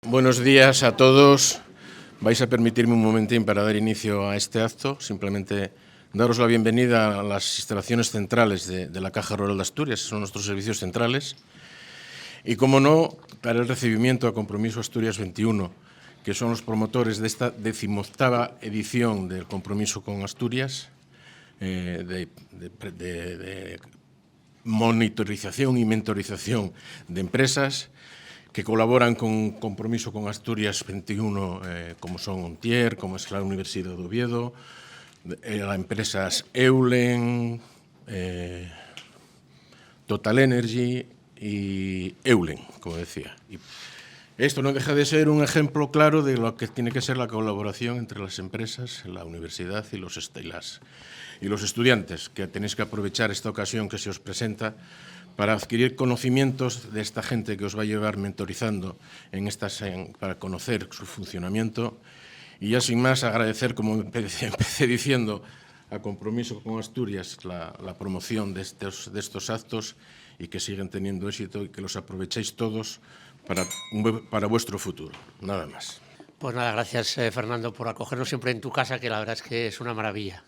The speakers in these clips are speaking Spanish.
Buenos días a todos. Vais a permitirme un momentín para dar inicio a este acto. Simplemente daros la bienvenida a las instalaciones centrales de la Caja Rural de Asturias, son nuestros servicios centrales. Y, como no, para el recibimiento a Compromiso Asturias 21, que son los promotores de esta 18ª edición del Compromiso con Asturias, de monitorización y mentorización de empresas que colaboran con Compromiso con Asturias 21, como son Ontier, como es la Universidad de Oviedo, las empresas Eulen, Total Energy y Eulen, como decía. Y esto no deja de ser un ejemplo claro de lo que tiene que ser la colaboración entre las empresas, la universidad y los estudiantes, que tenéis que aprovechar esta ocasión que se os presenta para adquirir conocimientos de esta gente que os va a llevar mentorizando para conocer su funcionamiento. Y ya sin más, agradecer, como empecé diciendo, a Compromiso con Asturias la promoción de estos actos y que siguen teniendo éxito y que los aprovechéis todos para vuestro futuro. Nada más. Pues nada, gracias Fernando por acogernos siempre en tu casa, que la verdad es que es una maravilla.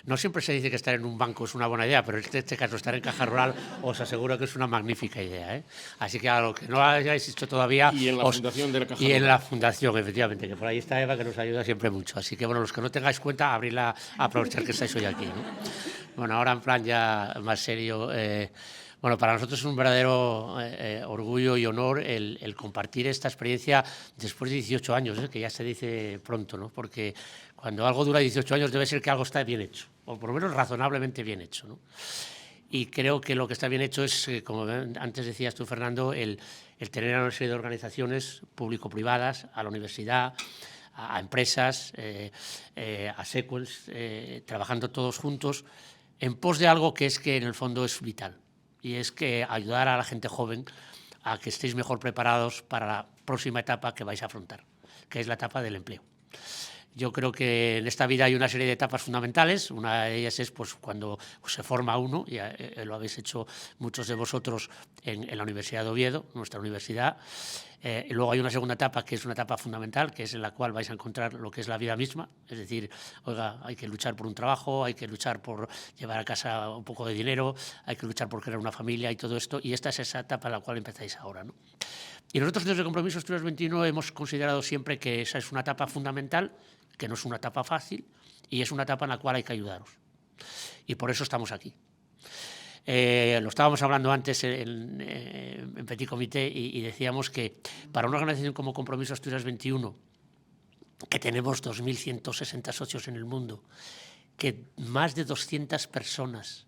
No siempre se dice que estar en un banco es una buena idea, pero en este caso estar en Caja Rural os aseguro que es una magnífica idea. Así que a lo que no hayáis hecho todavía... Y en la fundación de la Caja Rural. Y en la fundación, efectivamente, que por ahí está Eva, que nos ayuda siempre mucho. Así que, bueno, los que no tengáis cuenta, abrirla, aprovechar que estáis hoy aquí, ¿no? Bueno, ahora en plan ya más serio... Bueno, para nosotros es un verdadero orgullo y honor el compartir esta experiencia después de 18 años, que ya se dice pronto, ¿no? Porque cuando algo dura 18 años debe ser que algo está bien hecho, o por lo menos razonablemente bien hecho, ¿no? Y creo que lo que está bien hecho es, como antes decías tú, Fernando, el tener a una serie de organizaciones público-privadas, a la universidad, a empresas, a Sequels, trabajando todos juntos en pos de algo que en el fondo es vital. Y es que ayudar a la gente joven a que estéis mejor preparados para la próxima etapa que vais a afrontar, que es la etapa del empleo. Yo creo que en esta vida hay una serie de etapas fundamentales. Una de ellas es pues, cuando se forma uno, y lo habéis hecho muchos de vosotros en la Universidad de Oviedo, nuestra universidad. Y luego hay una segunda etapa que es una etapa fundamental, que es en la cual vais a encontrar lo que es la vida misma. Es decir, oiga, hay que luchar por un trabajo, hay que luchar por llevar a casa un poco de dinero, hay que luchar por crear una familia y todo esto. Y esta es esa etapa en la cual empezáis ahora, ¿no? Y nosotros desde Compromiso Asturias 21 hemos considerado siempre que esa es una etapa fundamental, que no es una etapa fácil y es una etapa en la cual hay que ayudaros. Y por eso estamos aquí. Lo estábamos hablando antes en Petit Comité y decíamos que para una organización como Compromiso Asturias 21, que tenemos 2.160 socios en el mundo, que más de 200 personas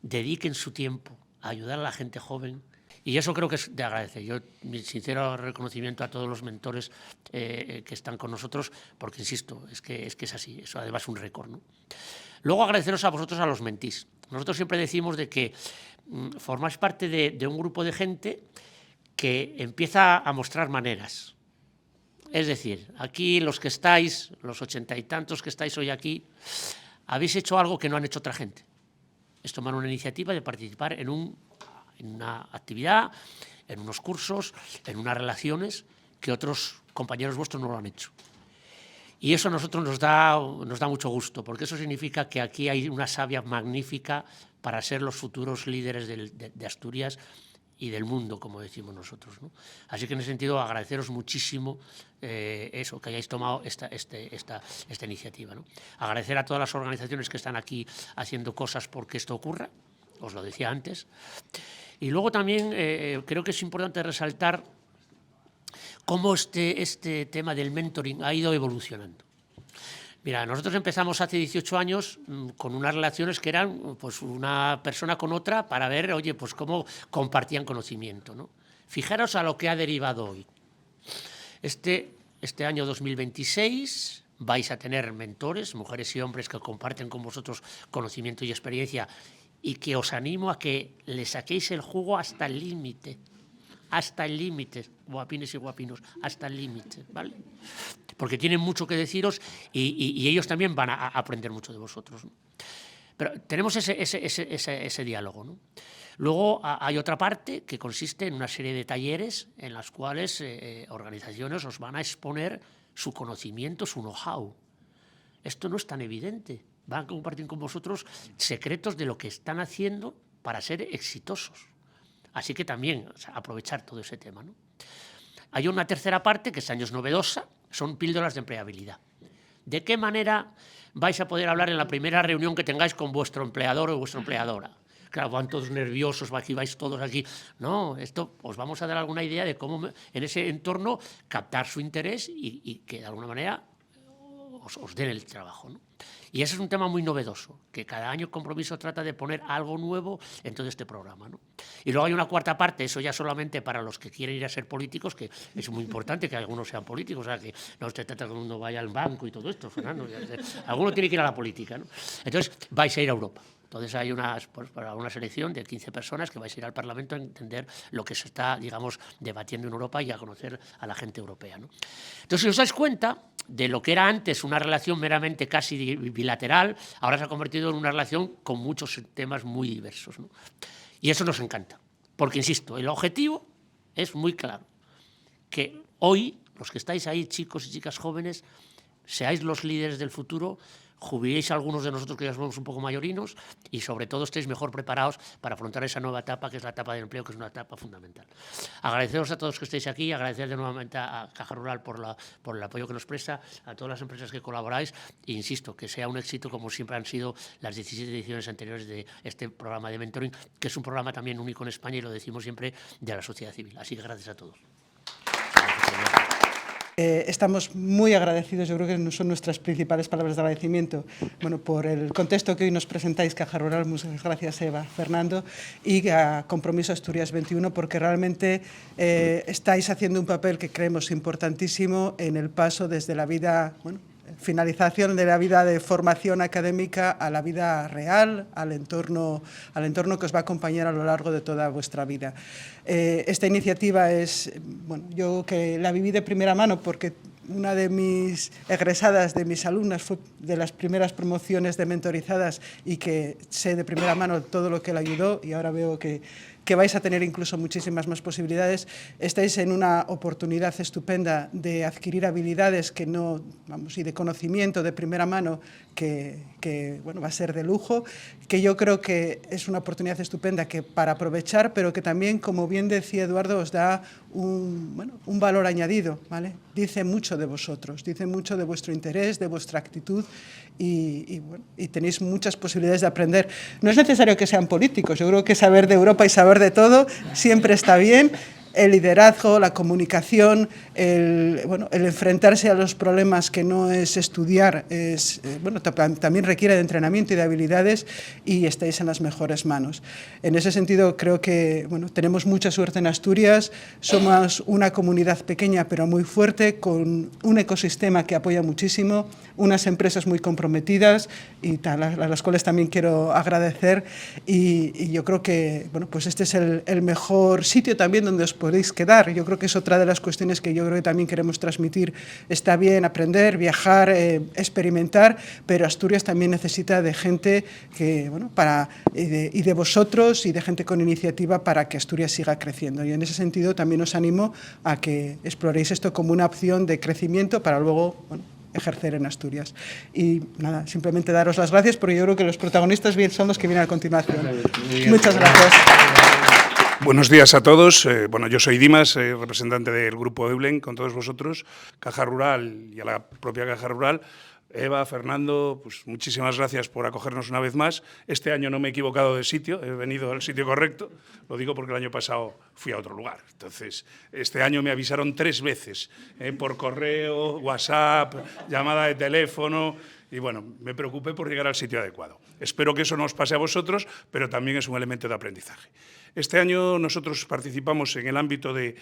dediquen su tiempo a ayudar a la gente joven, y eso creo que es de agradecer. Yo, mi sincero reconocimiento a todos los mentores que están con nosotros, porque, insisto, es que es así, eso además es un récord, ¿no? Luego agradeceros a vosotros, a los mentís. Nosotros siempre decimos de que formáis parte de un grupo de gente que empieza a mostrar maneras. Es decir, aquí los que estáis, los 80 y tantos que estáis hoy aquí, habéis hecho algo que no han hecho otra gente. Es tomar una iniciativa de participar en una actividad, en unos cursos, en unas relaciones que otros compañeros vuestros no lo han hecho. Y eso a nosotros nos da mucho gusto, porque eso significa que aquí hay una savia magnífica para ser los futuros líderes de Asturias y del mundo, como decimos nosotros, ¿no? Así que en ese sentido agradeceros muchísimo eso, que hayáis tomado esta iniciativa, ¿no? Agradecer a todas las organizaciones que están aquí haciendo cosas porque esto ocurra, os lo decía antes. Y luego también creo que es importante resaltar cómo este tema del mentoring ha ido evolucionando. Mira, nosotros empezamos hace 18 años con unas relaciones que eran pues, una persona con otra para ver, oye, pues cómo compartían conocimiento, ¿no? Fijaros a lo que ha derivado hoy. Este año 2026 vais a tener mentores, mujeres y hombres que comparten con vosotros conocimiento y experiencia y que os animo a que le saquéis el jugo hasta el límite. Hasta el límite, guapines y guapinos, hasta el límite, ¿vale? Porque tienen mucho que deciros y ellos también van a aprender mucho de vosotros, ¿no? Pero tenemos ese diálogo, ¿no? Luego hay otra parte que consiste en una serie de talleres en las cuales organizaciones os van a exponer su conocimiento, su know-how. Esto no es tan evidente. Van a compartir con vosotros secretos de lo que están haciendo para ser exitosos. Así que también, o sea, aprovechar todo ese tema, ¿no? Hay una tercera parte que este año es novedosa, son píldoras de empleabilidad. ¿De qué manera vais a poder hablar en la primera reunión que tengáis con vuestro empleador o vuestra empleadora? Claro, van todos nerviosos, aquí vais todos aquí. No, esto os vamos a dar alguna idea de cómo en ese entorno captar su interés y que de alguna manera os den el trabajo, ¿no? Y ese es un tema muy novedoso, que cada año Compromiso trata de poner algo nuevo en todo este programa, ¿no? Y luego hay una cuarta parte, eso ya solamente para los que quieren ir a ser políticos, que es muy importante que algunos sean políticos, o sea, que no se trata de que uno vaya al banco y todo esto, Fernando. Alguno tiene que ir a la política, ¿no? Entonces, vais a ir a Europa. Entonces hay para una selección de 15 personas que vais a ir al Parlamento a entender lo que se está, digamos, debatiendo en Europa y a conocer a la gente europea, ¿no? Entonces, si os dais cuenta de lo que era antes una relación meramente casi bilateral, ahora se ha convertido en una relación con muchos temas muy diversos, ¿no? Y eso nos encanta, porque, insisto, el objetivo es muy claro, que hoy, los que estáis ahí, chicos y chicas jóvenes, seáis los líderes del futuro, jubiléis a algunos de nosotros que ya somos un poco mayorinos y sobre todo estéis mejor preparados para afrontar esa nueva etapa que es la etapa del empleo, que es una etapa fundamental. Agradeceros a todos que estéis aquí, agradecerle nuevamente a Caja Rural por el apoyo que nos presta, a todas las empresas que colaboráis e insisto, que sea un éxito como siempre han sido las 17 ediciones anteriores de este programa de mentoring, que es un programa también único en España y lo decimos siempre de la sociedad civil. Así que gracias a todos. Estamos muy agradecidos, yo creo que son nuestras principales palabras de agradecimiento, bueno, por el contexto que hoy nos presentáis, Caja Rural, muchas gracias Eva, Fernando, y a Compromiso Asturias 21, porque realmente estáis haciendo un papel que creemos importantísimo en el paso desde la vida, bueno, finalización de la vida de formación académica a la vida real, al entorno que os va a acompañar a lo largo de toda vuestra vida. Esta iniciativa es, bueno, yo que la viví de primera mano porque una de mis egresadas, de mis alumnas, fue de las primeras promociones de mentorizadas y que sé de primera mano todo lo que le ayudó y ahora veo que vais a tener incluso muchísimas más posibilidades. Estáis en una oportunidad estupenda de adquirir habilidades que no, vamos, y de conocimiento de primera mano que bueno, va a ser de lujo, que yo creo que es una oportunidad estupenda que para aprovechar, pero que también, como bien decía Eduardo, os da un valor añadido, ¿vale? Dice mucho de vosotros, dice mucho de vuestro interés, de vuestra actitud y tenéis muchas posibilidades de aprender. No es necesario que sean políticos, yo creo que saber de Europa y saber de todo siempre está bien. El liderazgo, la comunicación, el enfrentarse a los problemas que no es estudiar, también requiere de entrenamiento y de habilidades y estáis en las mejores manos. En ese sentido creo que tenemos mucha suerte en Asturias, somos una comunidad pequeña pero muy fuerte, con un ecosistema que apoya muchísimo, unas empresas muy comprometidas y tal, a las cuales también quiero agradecer y yo creo que pues este es el mejor sitio también donde os podéis quedar. Yo creo que es otra de las cuestiones que yo creo que también queremos transmitir. Está bien aprender, viajar, experimentar, pero Asturias también necesita de gente que, y de vosotros y de gente con iniciativa para que Asturias siga creciendo. Y en ese sentido también os animo a que exploréis esto como una opción de crecimiento para luego ejercer en Asturias. Y nada, simplemente daros las gracias porque yo creo que los protagonistas son los que vienen a continuación. Muchas gracias. Buenos días a todos. Yo soy Dimas, representante del Grupo Eulen, con todos vosotros, Caja Rural y a la propia Caja Rural. Eva, Fernando, pues muchísimas gracias por acogernos una vez más. Este año no me he equivocado de sitio, he venido al sitio correcto. Lo digo porque el año pasado fui a otro lugar. Entonces, este año me avisaron 3 veces, por correo, WhatsApp, llamada de teléfono. Y bueno, me preocupé por llegar al sitio adecuado. Espero que eso no os pase a vosotros, pero también es un elemento de aprendizaje. Este año nosotros participamos en el ámbito de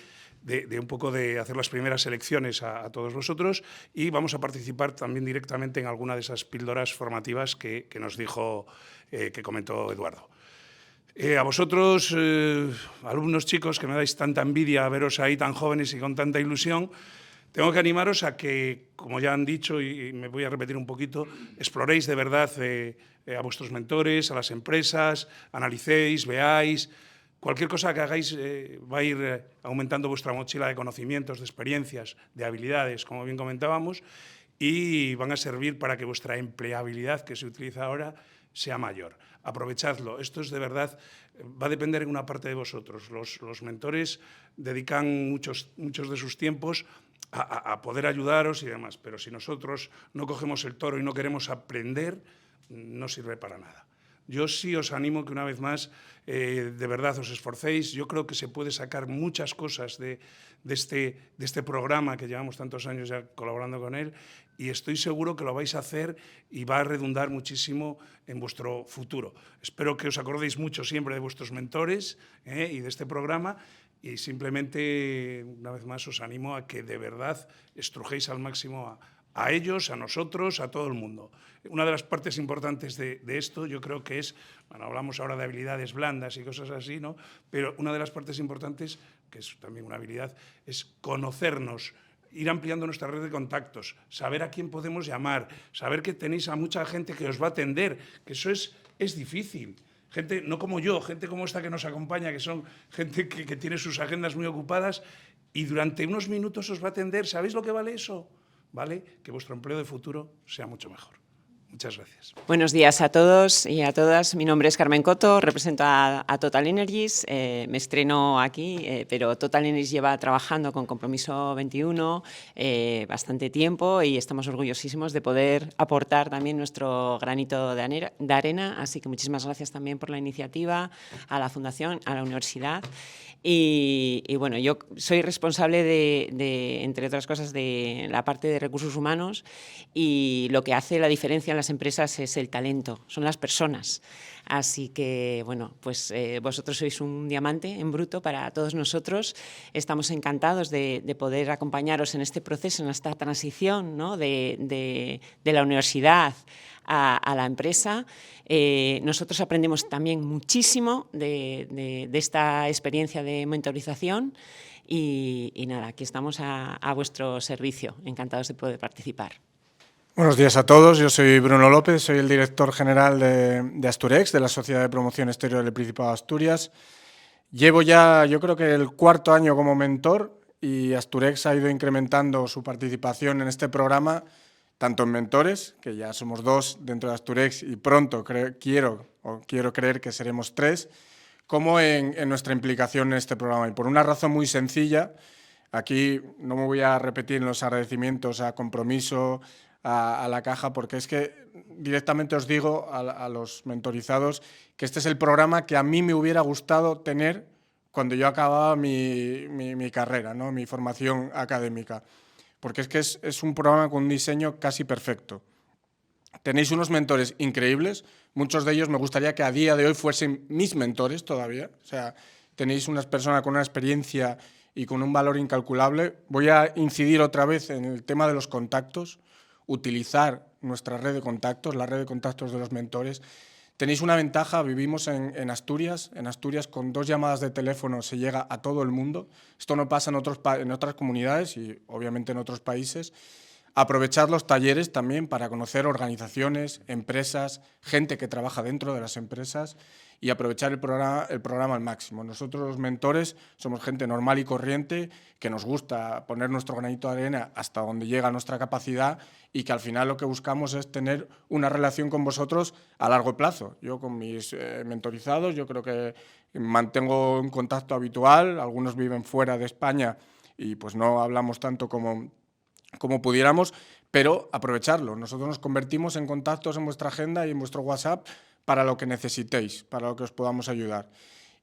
un poco de hacer las primeras selecciones a todos vosotros y vamos a participar también directamente en alguna de esas píldoras formativas que nos dijo, que comentó Eduardo. A vosotros, alumnos chicos, que me dais tanta envidia a veros ahí tan jóvenes y con tanta ilusión, Tengo que animaros a que, como ya han dicho, y me voy a repetir un poquito, exploréis de verdad a vuestros mentores, a las empresas, analicéis, veáis. Cualquier cosa que hagáis va a ir aumentando vuestra mochila de conocimientos, de experiencias, de habilidades, como bien comentábamos, y van a servir para que vuestra empleabilidad, que se utiliza ahora, sea mayor. Aprovechadlo. Esto es de verdad, va a depender en una parte de vosotros. Los mentores dedican muchos de sus tiempos a poder ayudaros y demás, pero si nosotros no cogemos el toro y no queremos aprender, no sirve para nada. Yo sí os animo que una vez más, de verdad, os esforcéis. Yo creo que se puede sacar muchas cosas de este programa que llevamos tantos años ya colaborando con él, y estoy seguro que lo vais a hacer y va a redundar muchísimo en vuestro futuro. Espero que os acordéis mucho siempre de vuestros mentores y de este programa, y simplemente, una vez más, os animo a que de verdad estrujéis al máximo a ellos, a nosotros, a todo el mundo. Una de las partes importantes de esto, yo creo que es, bueno, hablamos ahora de habilidades blandas y cosas así, ¿no? Pero una de las partes importantes, que es también una habilidad, es conocernos, ir ampliando nuestra red de contactos, saber a quién podemos llamar, saber que tenéis a mucha gente que os va a atender, que eso es difícil. Gente, no como yo, gente como esta que nos acompaña, que son gente que tiene sus agendas muy ocupadas, y durante unos minutos os va a atender. ¿Sabéis lo que vale eso? Vale que vuestro empleo de futuro sea mucho mejor. Muchas gracias. Buenos días a todos y a todas. Mi nombre es Carmen Coto, represento a Total Energies. Me estreno aquí, pero Total Energies lleva trabajando con Compromiso 21 bastante tiempo, y estamos orgullosísimos de poder aportar también nuestro granito de arena. Así que muchísimas gracias también por la iniciativa, a la Fundación, a la universidad. Y bueno, yo soy responsable de, entre otras cosas, de la parte de recursos humanos, y lo que hace la diferencia en las empresas es el talento, son las personas. Así que, bueno, pues vosotros sois un diamante en bruto para todos nosotros. Estamos encantados de poder acompañaros en este proceso, en esta transición, ¿no?, de la universidad a la empresa. Nosotros aprendemos también muchísimo de esta experiencia de mentorización, y nada, aquí estamos a vuestro servicio, encantados de poder participar. Buenos días a todos, yo soy Bruno López, soy el director general de Asturex, de la Sociedad de Promoción Exterior del Principado de Asturias. Llevo ya, yo creo que el 4º año como mentor, y Asturex ha ido incrementando su participación en este programa, tanto en mentores, que ya somos 2 dentro de Asturex, y pronto quiero creer que seremos 3, como en nuestra implicación en este programa. Y por una razón muy sencilla, aquí no me voy a repetir en los agradecimientos a Compromiso, a la Caja, porque es que directamente os digo a los mentorizados que este es el programa que a mí me hubiera gustado tener cuando yo acababa mi carrera, ¿no?, mi formación académica, porque es que es un programa con un diseño casi perfecto. Tenéis unos mentores increíbles, muchos de ellos me gustaría que a día de hoy fuesen mis mentores todavía, o sea, tenéis unas personas con una experiencia y con un valor incalculable. Voy a incidir otra vez en el tema de los contactos, utilizar nuestra red de contactos, la red de contactos de los mentores. Tenéis una ventaja, vivimos en Asturias. En Asturias, con 2 llamadas de teléfono se llega a todo el mundo. Esto no pasa en otras comunidades y obviamente en otros países. Aprovechad los talleres también para conocer organizaciones, empresas, gente que trabaja dentro de las empresas, y aprovechar el programa al máximo. Nosotros, los mentores, somos gente normal y corriente, que nos gusta poner nuestro granito de arena hasta donde llega nuestra capacidad, y que al final lo que buscamos es tener una relación con vosotros a largo plazo. Yo con mis mentorizados, yo creo que mantengo un contacto habitual. Algunos viven fuera de España y pues no hablamos tanto como pudiéramos, pero aprovecharlo. Nosotros nos convertimos en contactos en vuestra agenda y en vuestro WhatsApp para lo que necesitéis, para lo que os podamos ayudar.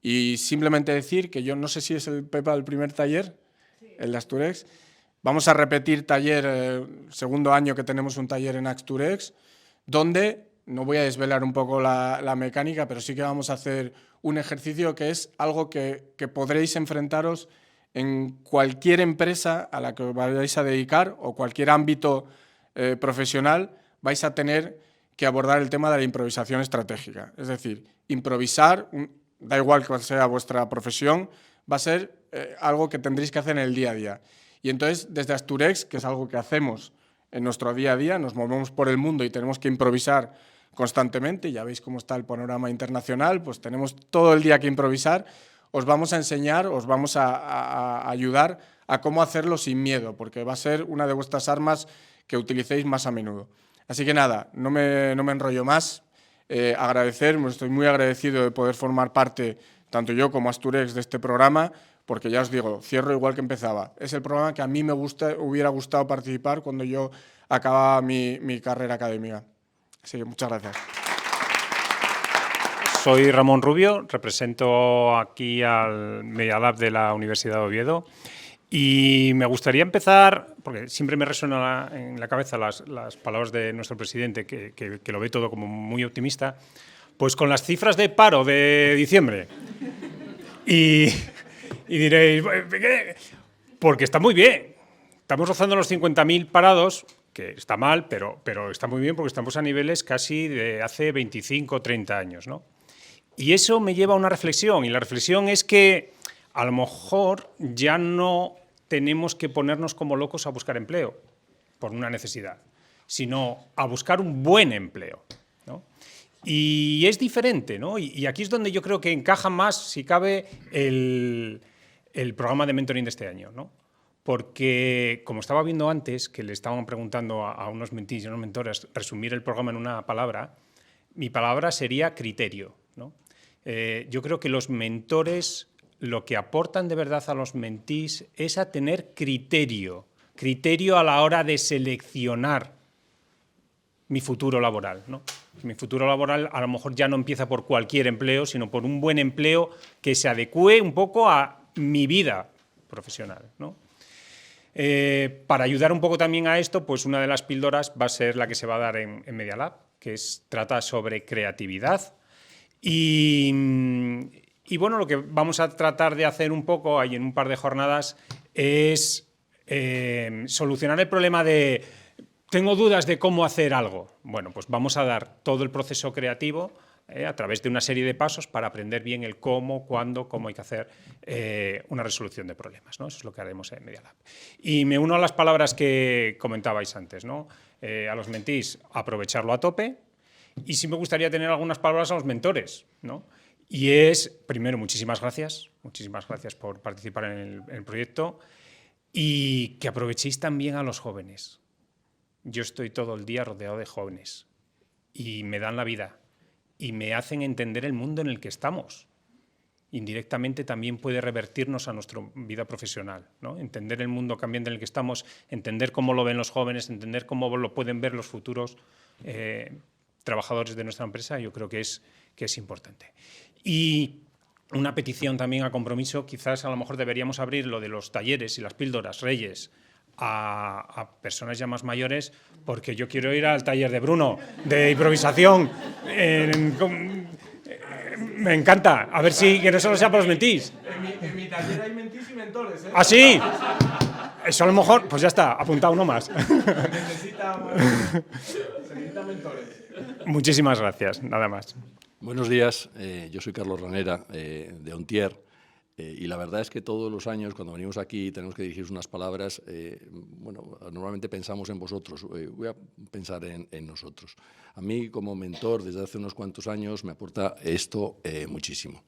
Y simplemente decir que yo no sé si es el Pepa del primer taller, sí, el de Asturex. Vamos a repetir taller, segundo año que tenemos un taller en Asturex, donde, no voy a desvelar un poco la mecánica, pero sí que vamos a hacer un ejercicio que es algo que podréis enfrentaros en cualquier empresa a la que os vayáis a dedicar, o cualquier ámbito profesional. Vais a tener que abordar el tema de la improvisación estratégica. Es decir, improvisar, da igual cuál sea vuestra profesión, va a ser algo que tendréis que hacer en el día a día. Y entonces, desde Asturex, que es algo que hacemos en nuestro día a día, nos movemos por el mundo y tenemos que improvisar constantemente, ya veis cómo está el panorama internacional, pues tenemos todo el día que improvisar, os vamos a enseñar, os vamos a ayudar a cómo hacerlo sin miedo, porque va a ser una de vuestras armas que utilicéis más a menudo. Así que nada, no me enrollo más, agradecer, estoy muy agradecido de poder formar parte, tanto yo como Asturex, de este programa, porque ya os digo, cierro igual que empezaba. Es el programa que a mí hubiera gustado participar cuando yo acababa mi carrera académica. Así que muchas gracias. Soy Ramón Rubio, represento aquí al Media Lab de la Universidad de Oviedo y me gustaría empezar, porque siempre me resuenan en la cabeza las palabras de nuestro presidente, que lo ve todo como muy optimista, pues con las cifras de paro de diciembre. Y diréis, ¿qué? Porque está muy bien. Estamos rozando los 50.000 parados, que está mal, pero está muy bien porque estamos a niveles casi de hace 25 o 30 años, ¿no? Y eso me lleva a una reflexión, y la reflexión es que a lo mejor ya no tenemos que ponernos como locos a buscar empleo por una necesidad, sino a buscar un buen empleo, ¿no? Y es diferente, ¿no? Y aquí es donde yo creo que encaja más, si cabe, el programa de mentoring de este año, ¿no? Porque, como estaba viendo antes, que le estaban preguntando a unos mentees y unos mentores resumir el programa en una palabra, mi palabra sería criterio, ¿no? Yo creo que los mentores lo que aportan de verdad a los mentees es a tener criterio a la hora de seleccionar mi futuro laboral, ¿no? Mi futuro laboral a lo mejor ya no empieza por cualquier empleo, sino por un buen empleo que se adecúe un poco a mi vida profesional, ¿no? Para ayudar un poco también a esto, pues una de las píldoras va a ser la que se va a dar en Media Lab, que trata sobre creatividad. Y bueno, lo que vamos a tratar de hacer un poco ahí en un par de jornadas es solucionar el problema de tengo dudas de cómo hacer algo. Bueno, pues vamos a dar todo el proceso creativo a través de una serie de pasos para aprender bien el cómo, cuándo, cómo hay que hacer una resolución de problemas, ¿no? Eso es lo que haremos en Media Lab. Y me uno a las palabras que comentabais antes, ¿no? A los mentees, aprovecharlo a tope. Y sí me gustaría tener algunas palabras a los mentores, ¿no? Y es, primero, muchísimas gracias por participar en el proyecto y que aprovechéis también a los jóvenes. Yo estoy todo el día rodeado de jóvenes y me dan la vida y me hacen entender el mundo en el que estamos. Indirectamente también puede revertirnos a nuestra vida profesional, ¿no? Entender el mundo cambiante en el que estamos, entender cómo lo ven los jóvenes, entender cómo lo pueden ver los futuros trabajadores de nuestra empresa, yo creo que es importante. Y una petición también a compromiso, quizás a lo mejor deberíamos abrir lo de los talleres y las píldoras Reyes a personas ya más mayores, porque yo quiero ir al taller de Bruno, de improvisación. Me encanta. A ver si que no solo sea para los mentees. En mi taller hay mentees y mentores, ¿eh? ¿Ah, sí? Eso a lo mejor, pues ya está, apuntado uno más. Necesita mentores. Muchísimas gracias, nada más. Buenos días, yo soy Carlos Ranera, de Ontier, y la verdad es que todos los años cuando venimos aquí tenemos que dirigir unas palabras, bueno, normalmente pensamos en vosotros, voy a pensar en nosotros. A mí como mentor desde hace unos cuantos años me aporta esto muchísimo.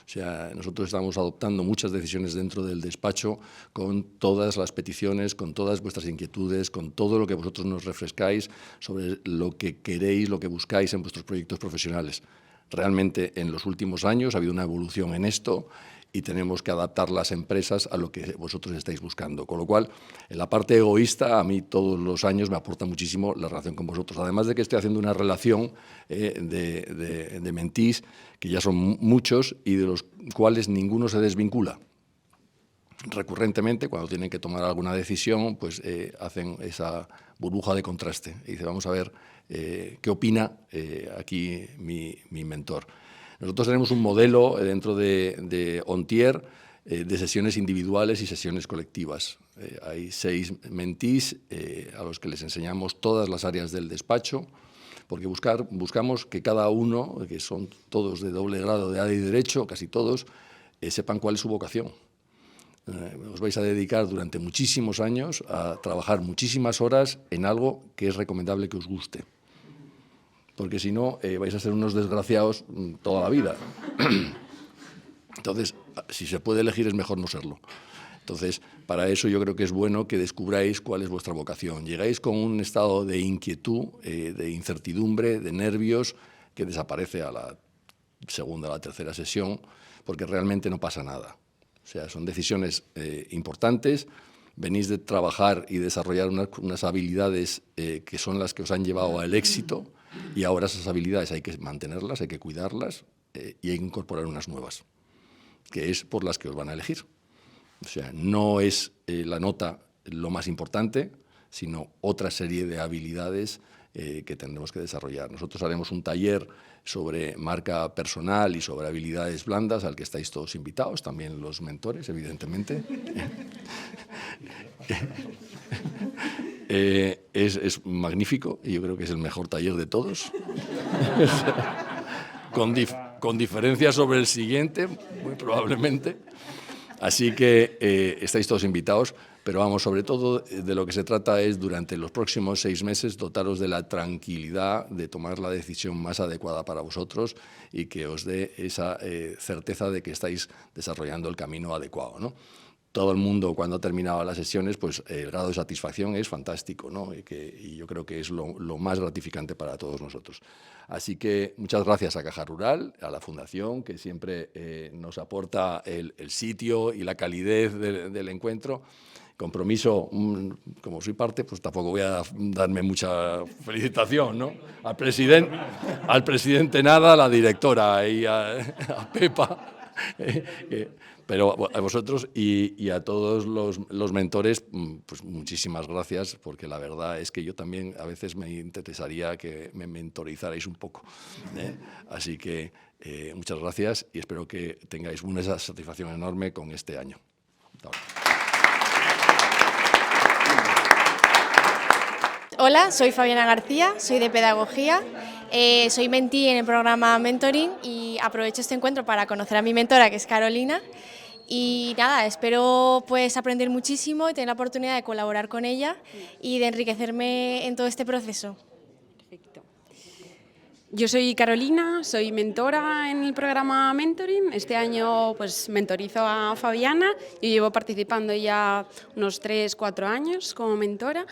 O sea, nosotros estamos adoptando muchas decisiones dentro del despacho con todas las peticiones, con todas vuestras inquietudes, con todo lo que vosotros nos refrescáis sobre lo que queréis, lo que buscáis en vuestros proyectos profesionales. Realmente en los últimos años ha habido una evolución en esto y tenemos que adaptar las empresas a lo que vosotros estáis buscando. Con lo cual, en la parte egoísta, a mí todos los años me aporta muchísimo la relación con vosotros. Además de que estoy haciendo una relación de mentees, que ya son muchos y de los cuales ninguno se desvincula. Recurrentemente, cuando tienen que tomar alguna decisión, pues hacen esa burbuja de contraste. Y dice, vamos a ver qué opina aquí mi mentor. Nosotros tenemos un modelo dentro de Ontier de sesiones individuales y sesiones colectivas. Hay 6 mentees a los que les enseñamos todas las áreas del despacho, porque buscamos que cada uno, que son todos de doble grado de ADE y Derecho, casi todos, sepan cuál es su vocación. Os vais a dedicar durante muchísimos años a trabajar muchísimas horas en algo que es recomendable que os guste. Porque si no, vais a ser unos desgraciados toda la vida. Entonces, si se puede elegir, es mejor no serlo. Entonces, para eso yo creo que es bueno que descubráis cuál es vuestra vocación. Llegáis con un estado de inquietud, de incertidumbre, de nervios, que desaparece a la segunda o la tercera sesión, porque realmente no pasa nada. O sea, son decisiones importantes. Venís de trabajar y desarrollar unas habilidades que son las que os han llevado al éxito, y ahora esas habilidades hay que mantenerlas, hay que cuidarlas y hay que incorporar unas nuevas, que es por las que os van a elegir. O sea, no es la nota lo más importante, sino otra serie de habilidades que tendremos que desarrollar. Nosotros haremos un taller sobre marca personal y sobre habilidades blandas, al que estáis todos invitados, también los mentores, evidentemente. Es magnífico y yo creo que es el mejor taller de todos. Con diferencia sobre el siguiente, muy probablemente. Así que estáis todos invitados, pero vamos, sobre todo de lo que se trata es durante los próximos 6 meses dotaros de la tranquilidad de tomar la decisión más adecuada para vosotros y que os dé esa certeza de que estáis desarrollando el camino adecuado, ¿no? Todo el mundo, cuando ha terminado las sesiones, pues el grado de satisfacción es fantástico, ¿no? Y yo creo que es lo más gratificante para todos nosotros. Así que muchas gracias a Caja Rural, a la Fundación, que siempre nos aporta el sitio y la calidez del encuentro. Compromiso, como soy parte, pues tampoco voy a darme mucha felicitación, ¿no? Al presidente nada, a la directora y a Pepa. Pero a vosotros y a todos los mentores, pues muchísimas gracias, porque la verdad es que yo también a veces me interesaría que me mentorizarais un poco, ¿eh? Así que muchas gracias y espero que tengáis una satisfacción enorme con este año. Hola, soy Fabiana García, soy de Pedagogía, soy mentee en el programa Mentoring y aprovecho este encuentro para conocer a mi mentora, que es Carolina, y nada, espero pues aprender muchísimo y tener la oportunidad de colaborar con ella y de enriquecerme en todo este proceso. Yo soy Carolina, soy mentora en el programa Mentoring. Este año pues mentorizo a Fabiana. Yo llevo participando ya unos 3-4 años como mentora.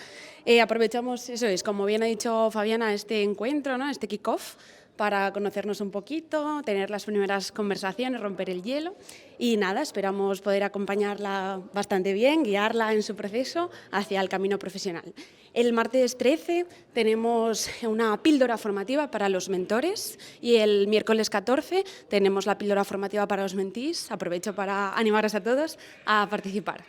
Aprovechamos, eso es, como bien ha dicho Fabiana, este encuentro, ¿no? Este kick-off, para conocernos un poquito, tener las primeras conversaciones, romper el hielo. Y nada, esperamos poder acompañarla bastante bien, guiarla en su proceso hacia el camino profesional. El martes 13 tenemos una píldora formativa para los mentores y el miércoles 14 tenemos la píldora formativa para los mentees. Aprovecho para animaros a todos a participar.